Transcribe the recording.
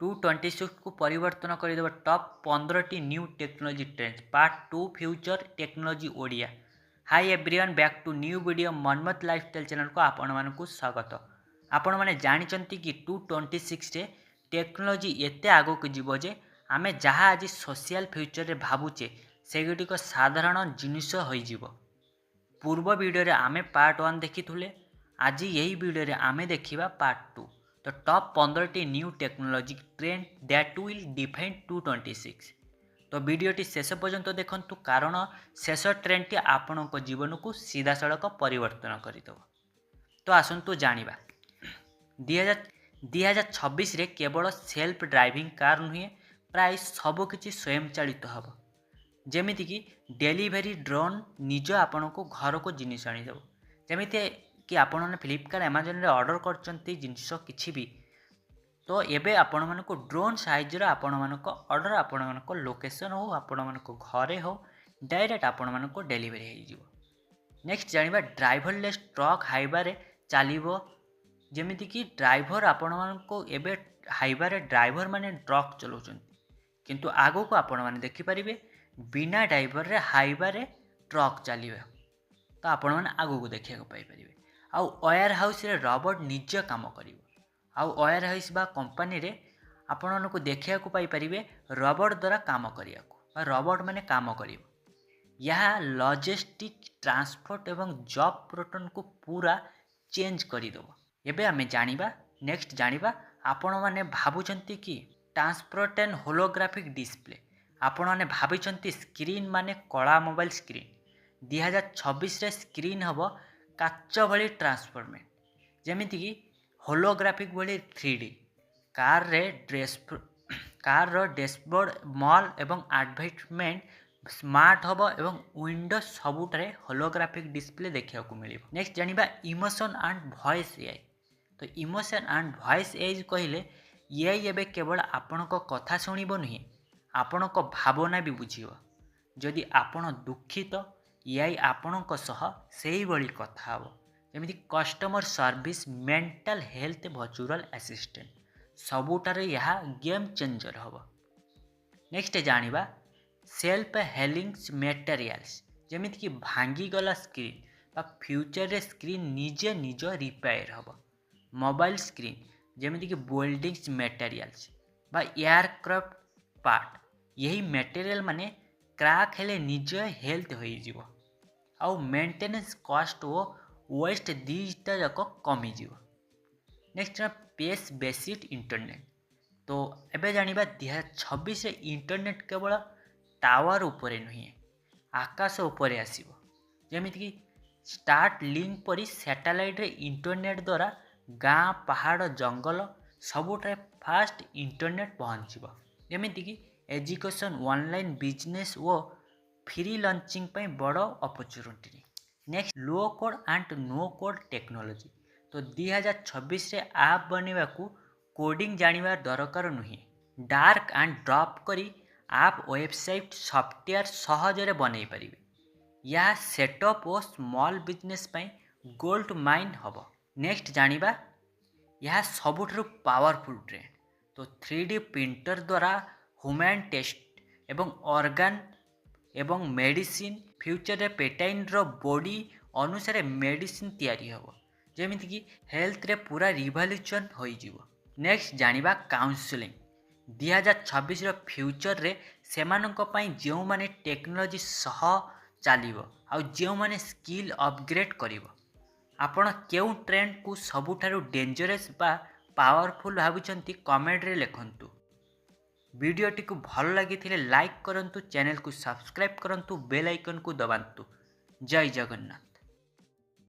2026 को परिवर्तन करदेव टॉप 15 टी new technology trends part 2 future technology Odia. Hi everyone, back to new video Manmat lifestyle channel को आपण मानकु स्वागत। आपण माने जानिचंती कि 2026 रे टेक्नोलॉजी एते आगो को जीवो जे आमे जहाँ आज सोशल फ्यूचर रे भाबुचे सेगुटिक साधारण जिनिस होई जीवो। पूर्व वीडियो रे आमे पार्ट 1 देखिथुले, आज यही वीडियो रे आमे देखिबा पार्ट 2। तो टॉप 15 टी new technology trend that will define 2026। तो वीडियोटी शेष पर्यंत देखंतु, कारण शेष ट्रेंड टी आपणक जीवन को सीधा सड़क परिवर्तन करदेव। तो आसंतु जानिबा 2026 रे केवल सेल्फ ड्राइविंग कार नुहे, प्राय सबकि स्वयं चालित हम। जमीती कि डेलीवरी ड्रोन निज आपण को घर को जिनिस आनीदेव। जमीती कि आपण मैंने फ्लिपकार्ट अमेजन रे ऑर्डर करचंती जिनिस किछि भी, तो एबे आपण मानको ड्रोन साइज रे आपण मानको ऑर्डर आपण मानको लोकेशन हो आपण मानको घरे हो डायरेक्ट आपण मानको डेलीवरी हे जिवो। नेक्स्ट जानिबा ड्राइवरलेस ट्रक हाईवे रे चलिबो। जेमिति कि ड्राइवर आपण मानको एबे हाईवे रे ड्राइवर माने ट्रक चलाउचंती, किंतु आगो को आपण माने देखि परिबे बिना ड्राइवर रे हाईवे रे ट्रक चलिबे। तो आपण माने आगो को देखिया को पाई परिबे। आउ वेयर हाउस रे रोबोट निज काम करिवो। आउ वेयर हाउस बा कंपनी रे आपण मानको देखिया को पाई परिबे रोबोट द्वारा काम करिया को, बा रोबोट माने काम करिवो। यह लॉजिस्टिक ट्रांसपोर्ट एवं जॉब पैटर्न को पूरा चेंज करि दो। एबे हमें जानिबा नेक्स्ट जानिबा आपण माने भाबुचंती कि ट्रांसपोर्ट एंड होलोग्राफिक डिस्प्ले। आपण माने भाबिचंती स्क्रीन माने कला मोबाइल स्क्रीन। 2026 रे स्क्रीन हबो काच भली ट्रांसफॉर्मेंट, जेमिति कि होलोग्राफिक भली 3D कार रो डैशबोर्ड मॉल एवं एडवर्टाइजमेंट स्मार्ट हबो एवं विंडो सबुटरे होलोग्राफिक डिस्प्ले देखिया को मिलिबो। नेक्स्ट जानिबा इमोशन एंड वॉइस एआई। तो इमोशन एंड वॉइस एआई कहले एआई एबे केवल आपणक कथा सुनिबो नहीं, आपणक भावना भी बुझिबो। जदि आपण दुखित एआई आपणक सह सेही भली कथा हबो। जेमिति customer service, mental health, virtual assistant सबुटारे यह गेम चेंजर हबो। नेक्स्ट जानिबा सेल्फ हेलिंग मटेरियल्स। जेमिति कि भांगी गला स्क्रीन बा फ्यूचर रे स्क्रीन निजे निज रिपेयर हबो। मोबाइल स्क्रीन जेमिति कि बोल्डिंग्स मटेरियल्स बा एयरक्राफ्ट पार्ट, यही मटेरियल माने क्रैक हेले निजे हेल्थ होई जीवो। आउ मेंटेनेंस कॉस्ट वो वेस्ट दीटा जाक कमी जीवो। Next pace basic internet. तो एबे जानिबा 2026 रे इंटरनेट केवल टावर उपरे नुहे, आकाश उपरे आसीबो। जेमिति कि स्टार्ट लिंक परी सैटेलाइट रे इंटरनेट द्वारा गाँ, पहाड़, जंगल सबुठारे फास्ट इंटरनेट पहुँचब। जेमिति कि एजुकेशन, ऑनलाइन बिजनेस वो फ्री लॉन्चिंग पे बड़ opportunity. Next low code and no code technology. तो 2026 रे ऐप बनेवा को कोडिंग जानिबा दरकार नुहे। डार्क एंड ड्रॉप करी ऐप वेबसाइट सॉफ्टवेयर सहजरे बनै परिबे। यह सेटअप और स्मॉल बिजनेस पे गोल्ड माइन हबो। नेक्स्ट जानिबा यह सबुठारु पावरफुल ट्रेंड। तो 3D प्रिंटर द्वारा ह्यूमन टेस्ट एवं ऑर्गन एवं मेडिसिन फ्यूचर रे पेटाइन रो बॉडी अनुसार मेडिसिन तैयारी हबो। जेमिति कि हेल्थ रे पूरा रिवॉल्यूशन होई जीवो। नेक्स्ट जानिबा काउंसलिंग। 2026 रो फ्यूचर रे सेमानक पई जेउ माने टेक्नोलॉजी सह चलिबो आ जेउ माने स्किल अपग्रेड करिवो। आपण केउ ट्रेंड को सबुठारु डेंजरस बा पावरफुल भाबुचंती कमेंट रे लिखंतु। वीडियोटी को भल लगी लाइक करंतु, चैनल को सब्सक्राइब करंतु, बेल आइकन को दबांतु। जय जगन्नाथ।